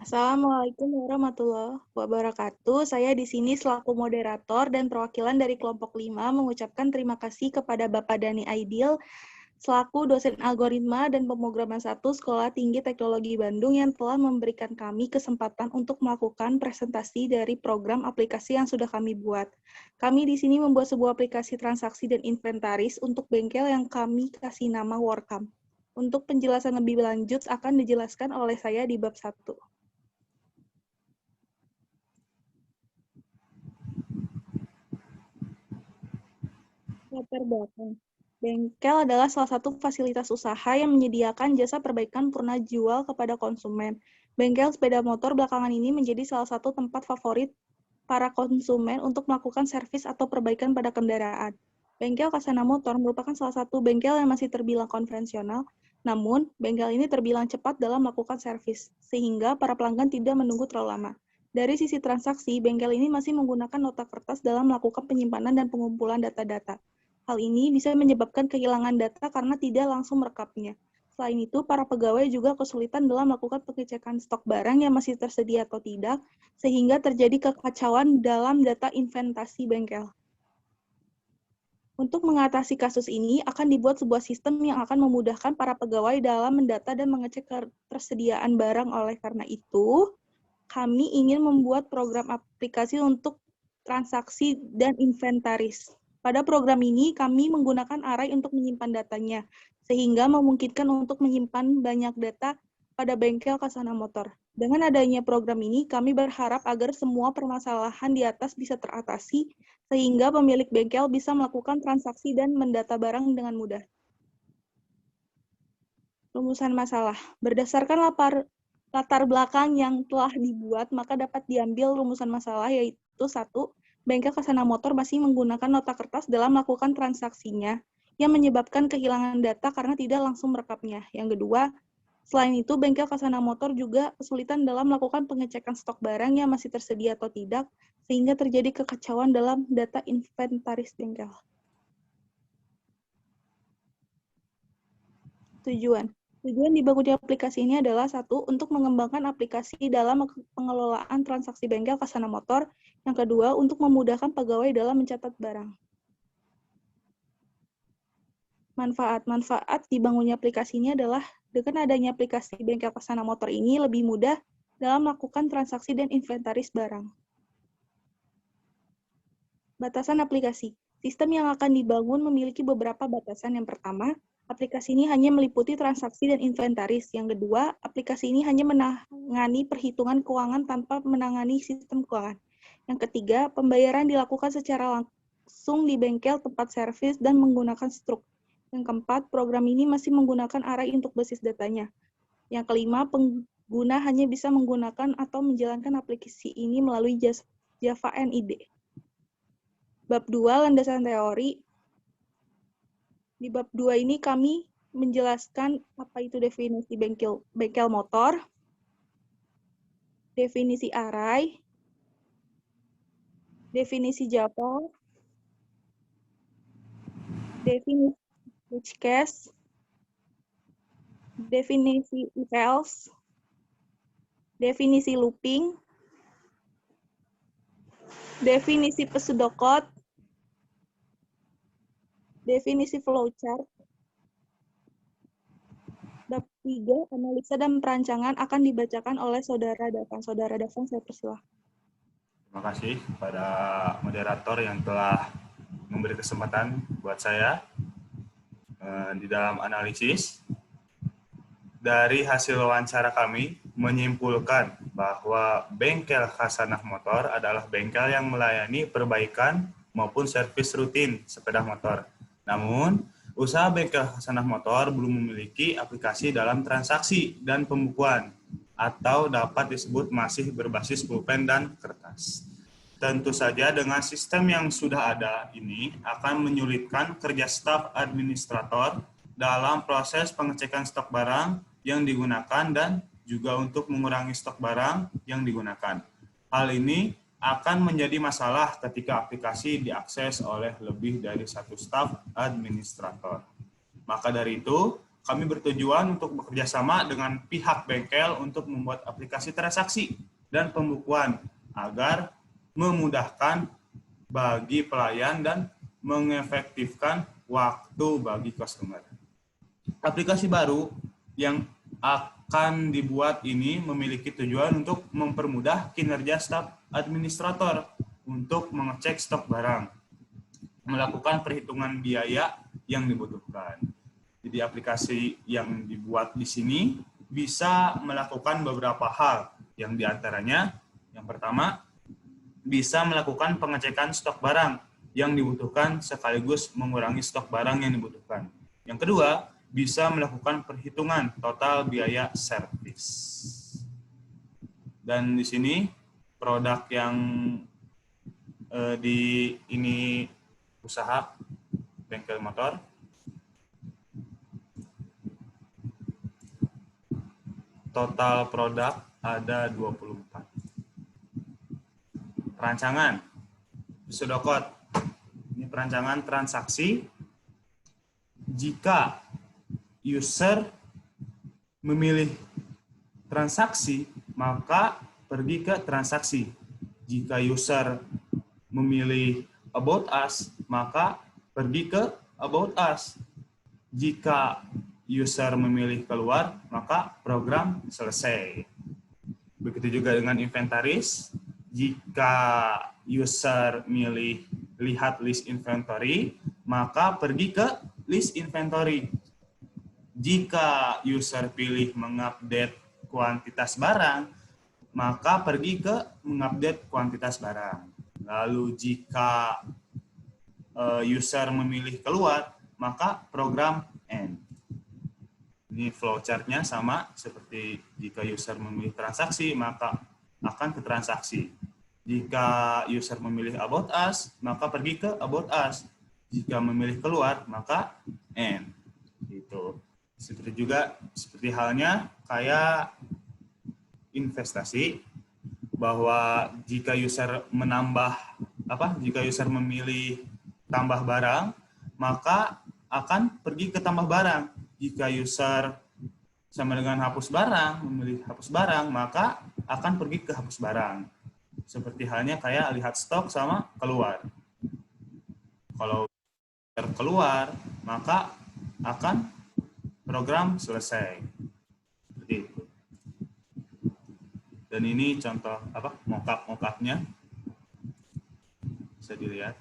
Assalamualaikum warahmatullahi wabarakatuh. Saya di sini selaku moderator dan perwakilan dari kelompok 5 mengucapkan terima kasih kepada Bapak Dhani Aidil selaku dosen algoritma dan pemrograman 1 Sekolah Tinggi Teknologi Bandung yang telah memberikan kami kesempatan untuk melakukan presentasi dari program aplikasi yang sudah kami buat. Kami di sini membuat sebuah aplikasi transaksi dan inventaris untuk bengkel yang kami kasih nama Workam. Untuk penjelasan lebih lanjut akan dijelaskan oleh saya di bab 1. Latar belakang. Bengkel adalah salah satu fasilitas usaha yang menyediakan jasa perbaikan purna jual kepada konsumen. Bengkel sepeda motor belakangan ini menjadi salah satu tempat favorit para konsumen untuk melakukan servis atau perbaikan pada kendaraan. Bengkel Kasana Motor merupakan salah satu bengkel yang masih terbilang konvensional, namun bengkel ini terbilang cepat dalam melakukan servis, sehingga para pelanggan tidak menunggu terlalu lama. Dari sisi transaksi, bengkel ini masih menggunakan nota kertas dalam melakukan penyimpanan dan pengumpulan data-data. Hal ini bisa menyebabkan kehilangan data karena tidak langsung merekapnya. Selain itu, para pegawai juga kesulitan dalam melakukan pengecekan stok barang yang masih tersedia atau tidak, sehingga terjadi kekacauan dalam data inventasi bengkel. Untuk mengatasi kasus ini, akan dibuat sebuah sistem yang akan memudahkan para pegawai dalam mendata dan mengecek ketersediaan barang. Oleh karena itu, kami ingin membuat program aplikasi untuk transaksi dan inventaris. Pada program ini, kami menggunakan array untuk menyimpan datanya, sehingga memungkinkan untuk menyimpan banyak data pada bengkel Kasana Motor. Dengan adanya program ini, kami berharap agar semua permasalahan di atas bisa teratasi, sehingga pemilik bengkel bisa melakukan transaksi dan mendata barang dengan mudah. Rumusan masalah. Berdasarkan latar belakang yang telah dibuat, maka dapat diambil rumusan masalah, yaitu 1. Bengkel Kasana Motor masih menggunakan nota kertas dalam melakukan transaksinya, yang menyebabkan kehilangan data karena tidak langsung merekapnya. Yang kedua, selain itu, bengkel Kasana Motor juga kesulitan dalam melakukan pengecekan stok barang yang masih tersedia atau tidak, sehingga terjadi kekacauan dalam data inventaris bengkel. Tujuan dibangunnya aplikasi ini adalah 1. Untuk mengembangkan aplikasi dalam pengelolaan transaksi bengkel Kasana Motor. Yang kedua, untuk memudahkan pegawai dalam mencatat barang. Manfaat dibangunnya aplikasi ini adalah dengan adanya aplikasi bengkel Kasana Motor ini lebih mudah dalam melakukan transaksi dan inventaris barang. Batasan aplikasi. Sistem yang akan dibangun memiliki beberapa batasan. Yang pertama, aplikasi ini hanya meliputi transaksi dan inventaris. Yang kedua, aplikasi ini hanya menangani perhitungan keuangan tanpa menangani sistem keuangan. Yang ketiga, pembayaran dilakukan secara langsung di bengkel tempat servis dan menggunakan struk. Yang keempat, program ini masih menggunakan array untuk basis datanya. Yang kelima, pengguna hanya bisa menggunakan atau menjalankan aplikasi ini melalui Java NID. Bab 2, landasan teori. Di bab 2 ini kami menjelaskan apa itu definisi bengkel motor, definisi array, definisi Java, definisi switch case, definisi if else, definisi looping, definisi pseudocode, definisi flowchart. Bab 3, analisa dan perancangan akan dibacakan oleh Saudara Dafan. Saudara Dafan, saya persilahkan. Terima kasih kepada moderator yang telah memberi kesempatan buat saya di dalam analisis. Dari hasil wawancara kami menyimpulkan bahwa bengkel Kasana Motor adalah bengkel yang melayani perbaikan maupun servis rutin sepeda motor. Namun, usaha bengkel Kasana Motor belum memiliki aplikasi dalam transaksi dan pembukuan, atau dapat disebut masih berbasis pulpen dan kertas. Tentu saja dengan sistem yang sudah ada ini akan menyulitkan kerja staf administrator dalam proses pengecekan stok barang yang digunakan dan juga untuk mengurangi stok barang yang digunakan. Hal ini akan menjadi masalah ketika aplikasi diakses oleh lebih dari satu staf administrator. Maka dari itu, kami bertujuan untuk bekerja sama dengan pihak bengkel untuk membuat aplikasi transaksi dan pembukuan agar memudahkan bagi pelayan dan mengefektifkan waktu bagi customer. Aplikasi baru yang akan dibuat ini memiliki tujuan untuk mempermudah kinerja staf administrator untuk mengecek stok barang, melakukan perhitungan biaya yang dibutuhkan. Jadi aplikasi yang dibuat di sini bisa melakukan beberapa hal, yang diantaranya yang pertama bisa melakukan pengecekan stok barang yang dibutuhkan sekaligus mengurangi stok barang yang dibutuhkan. Yang kedua, bisa melakukan perhitungan total biaya servis. Dan di sini produk yang di ini usaha bengkel motor. Total produk ada 24. Perancangan pseudocode. Ini perancangan transaksi. Jika user memilih transaksi, maka pergi ke transaksi. Jika user memilih about us, maka pergi ke about us. Jika user memilih keluar, maka program selesai. Begitu juga dengan inventaris. Jika user milih lihat list inventory, maka pergi ke list inventory. Jika user pilih mengupdate kuantitas barang, maka pergi ke mengupdate kuantitas barang. Lalu jika user memilih keluar, maka program end. Ini flowchart-nya sama seperti jika user memilih transaksi, maka akan ke transaksi. Jika user memilih about us, maka pergi ke about us. Jika memilih keluar, maka end. Gitu. Seperti halnya kayak investasi, bahwa jika user jika user memilih tambah barang, maka akan pergi ke tambah barang. Jika user sama dengan hapus barang, memilih hapus barang, maka akan pergi ke hapus barang. Seperti halnya kayak lihat stok sama keluar. Kalau user keluar, maka akan program selesai. Seperti itu. Dan ini contoh mock-up-nya. Bisa dilihat.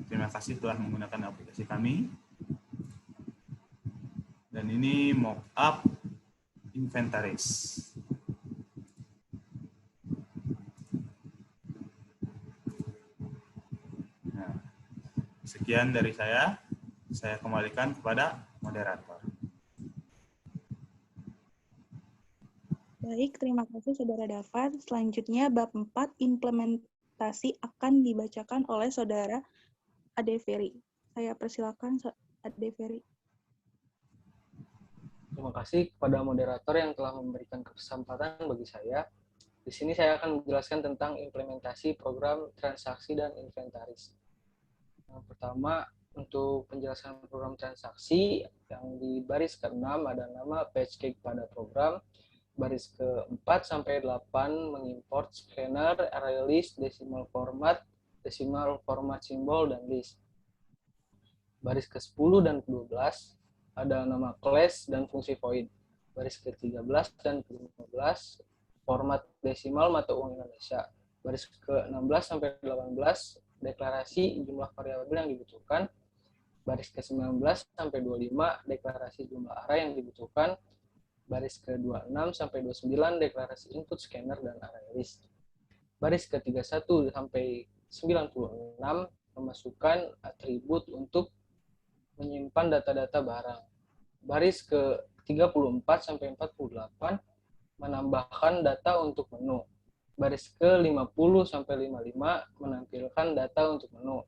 Terima kasih telah menggunakan aplikasi kami. Dan ini mock-up inventaris. Nah, sekian dari saya. Saya kembalikan kepada moderator. Baik, terima kasih Saudara Dafar. Selanjutnya bab 4 implementasi akan dibacakan oleh Saudara Adeferi. Saya persilakan Adeferi. Terima kasih kepada moderator yang telah memberikan kesempatan bagi saya. Di sini saya akan menjelaskan tentang implementasi program transaksi dan inventaris. Yang pertama, untuk penjelasan program transaksi, yang di baris ke-6 ada nama page cake pada program, baris ke-4 sampai 8 mengimport scanner, array list, decimal format simbol, dan list. Baris ke-10 dan ke-12 ada nama class dan fungsi void. Baris ke-13 dan ke-15 format desimal mata uang Indonesia. Baris ke-16 sampai 18 deklarasi jumlah variabel yang dibutuhkan. Baris ke-19 sampai 25 deklarasi jumlah array yang dibutuhkan. Baris ke-26 sampai 29 deklarasi input scanner dan array list. Baris ke-31 sampai 96 memasukkan atribut untuk menyimpan data-data barang. Baris ke-34 sampai 48 menambahkan data untuk menu. Baris ke-50 sampai 55 menampilkan data untuk menu.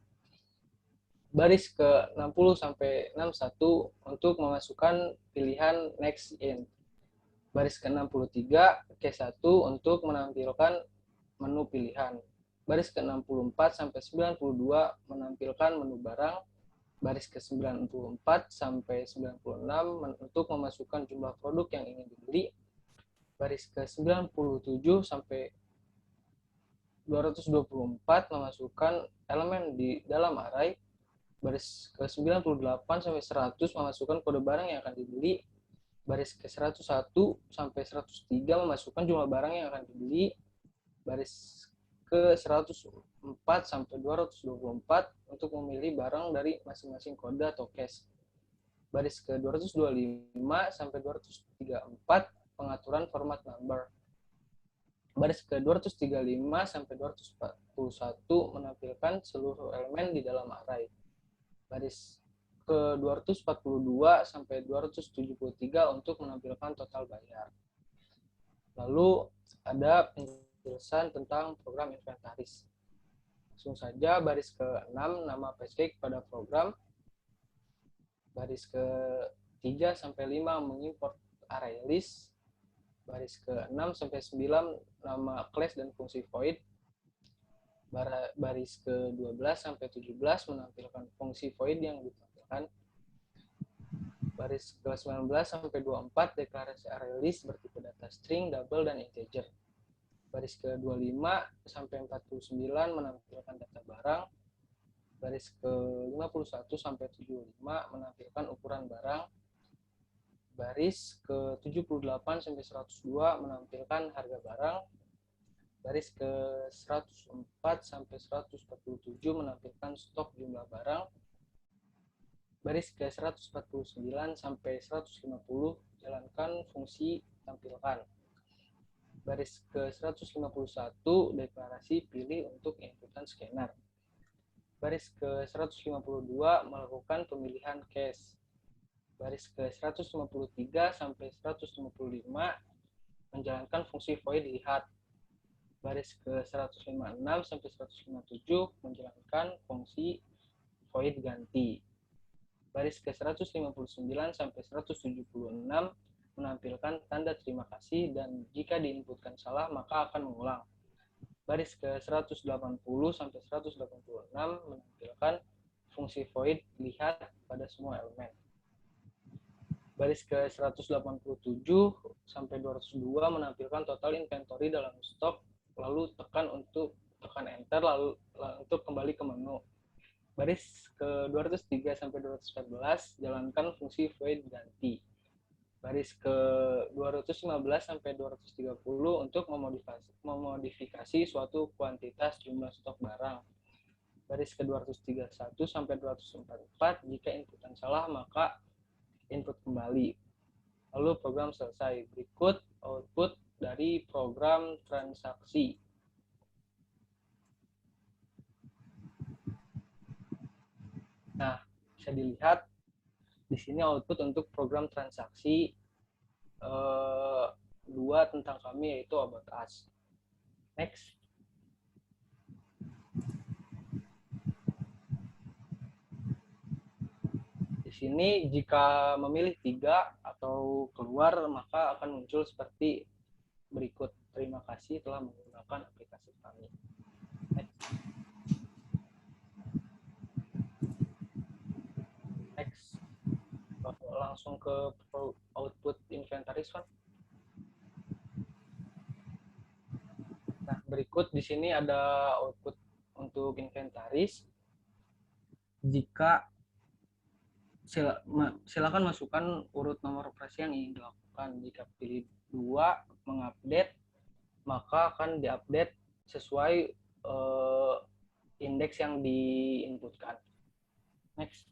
Baris ke-60 sampai 61 untuk memasukkan pilihan next in. Baris ke-63 K1 untuk menampilkan menu pilihan. Baris ke-64 sampai 92 menampilkan menu barang. Baris ke-94 sampai 96 untuk memasukkan jumlah produk yang ingin dibeli. Baris ke-97 sampai 224 memasukkan elemen di dalam array. Baris ke-98 sampai 100 memasukkan kode barang yang akan dibeli. Baris ke-101 sampai 103 memasukkan jumlah barang yang akan dibeli. Baris ke-104 sampai 224 untuk memilih barang dari masing-masing kode atau cache. Baris ke-225 sampai 234 pengaturan format number. Baris ke-235 sampai 241 menampilkan seluruh elemen di dalam array. Baris ke-242 sampai 273 untuk menampilkan total bayar. Lalu ada penjelasan tentang program inventaris. Langsung saja baris ke-6 nama package pada program. Baris ke-3 sampai 5 mengimport array list. Baris ke-6 sampai 9 nama class dan fungsi void. Baris ke-12 sampai 17 menampilkan fungsi void yang ditampilkan. Baris ke-19 sampai 24 deklarasi array list bertipe data string, double, dan integer. Baris ke-25 sampai 49 menampilkan data barang. Baris ke-51 sampai 75 menampilkan ukuran barang. Baris ke-78 sampai 102 menampilkan harga barang. Baris ke-104 sampai 147 menampilkan stok jumlah barang. Baris ke-149 sampai 150 jalankan fungsi tampilkan. Baris ke-151 deklarasi pilih untuk inputan scanner. Baris ke-152 melakukan pemilihan cache. Baris ke-153 sampai 155 menjalankan fungsi void lihat. Baris ke-156 sampai 157 menjalankan fungsi void ganti. Baris ke-159 sampai 176 menampilkan tanda terima kasih dan jika diinputkan salah maka akan mengulang. Baris ke-180 sampai 186 menampilkan fungsi void lihat pada semua elemen. Baris ke-187 sampai 202 menampilkan total inventory dalam stok, lalu tekan enter lalu untuk kembali ke menu. Baris ke-203 sampai 214 jalankan fungsi void ganti. Baris ke-215 sampai 230 untuk memodifikasi suatu kuantitas jumlah stok barang. Baris ke-231 sampai 244 jika inputan salah maka input kembali. Lalu program selesai. Berikut output dari program transaksi. Nah, bisa dilihat di sini output untuk program transaksi 2 tentang kami yaitu about us. Next. Di sini jika memilih 3 atau keluar maka akan muncul seperti berikut. Terima kasih telah menggunakan aplikasi kami. Next. Langsung ke output inventaris, kan? Nah, berikut di sini ada output untuk inventaris. Jika silakan masukkan urut nomor operasi yang ingin dilakukan. Jika pilih 2 mengupdate, maka akan diupdate sesuai indeks yang diinputkan. Next.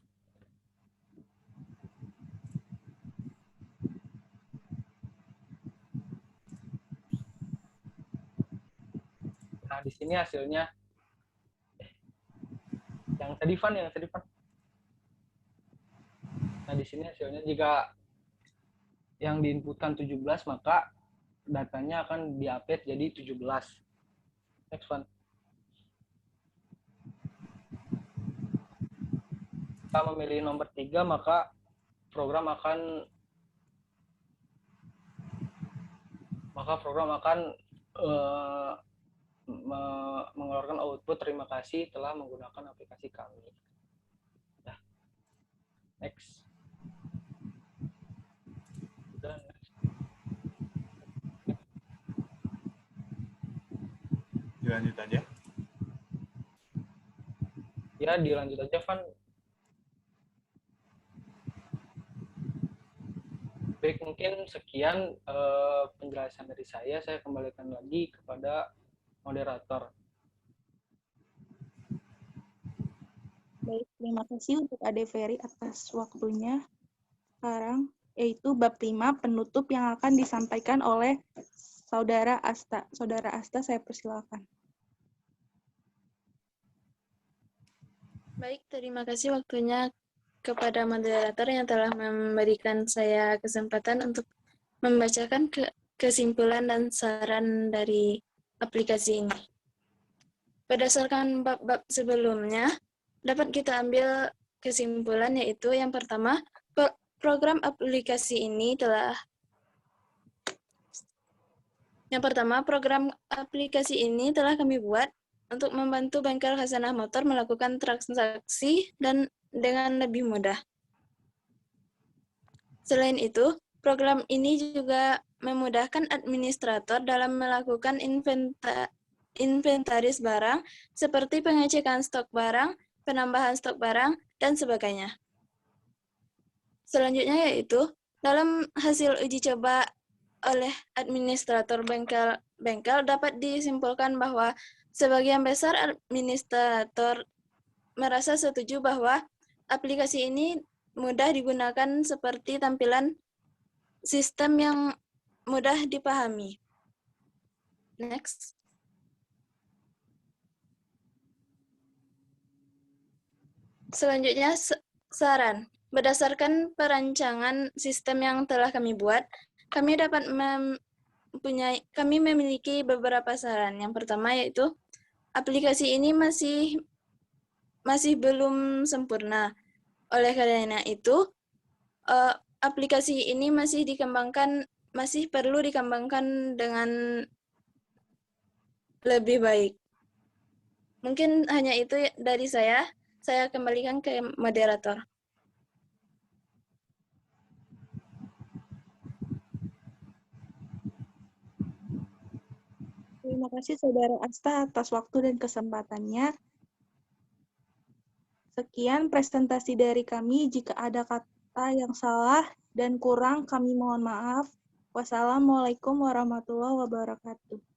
Nah, di sini hasilnya yang tadi Van. Nah, di sini hasilnya jika yang diinputkan 17 maka datanya akan diupdate jadi 17. Next one. Kita memilih nomor 3 maka program akan mengeluarkan output terima kasih telah menggunakan aplikasi kami. Nah, next. Dan Dilanjut aja. ya dilanjut aja, Van. Baik, mungkin sekian penjelasan dari saya. Saya kembalikan lagi kepada moderator. Baik, terima kasih untuk Ade Ferry atas waktunya. Sekarang, yaitu bab 5, penutup yang akan disampaikan oleh Saudara Asta. Saudara Asta, saya persilakan. Baik, terima kasih waktunya kepada moderator yang telah memberikan saya kesempatan untuk membacakan kesimpulan dan saran dari aplikasi ini. Berdasarkan bab-bab sebelumnya, dapat kita ambil kesimpulan yaitu yang pertama, program aplikasi ini telah kami buat untuk membantu bengkel Hasanah Motor melakukan transaksi dan dengan lebih mudah. Selain itu, program ini juga memudahkan administrator dalam melakukan inventaris barang seperti pengecekan stok barang, penambahan stok barang, dan sebagainya. Selanjutnya yaitu, dalam hasil uji coba oleh administrator bengkel dapat disimpulkan bahwa sebagian besar administrator merasa setuju bahwa aplikasi ini mudah digunakan seperti tampilan sistem yang mudah dipahami. Next. Selanjutnya, saran. Berdasarkan perancangan sistem yang telah kami buat, kami memiliki beberapa saran. Yang pertama yaitu, aplikasi ini masih belum sempurna. Oleh karena itu, aplikasi ini masih perlu dikembangkan dengan lebih baik. Mungkin hanya itu dari saya. Saya kembalikan ke moderator. Terima kasih Saudara Asta atas waktu dan kesempatannya. Sekian presentasi dari kami. Jika ada kata yang salah dan kurang, kami mohon maaf. Wassalamualaikum warahmatullahi wabarakatuh.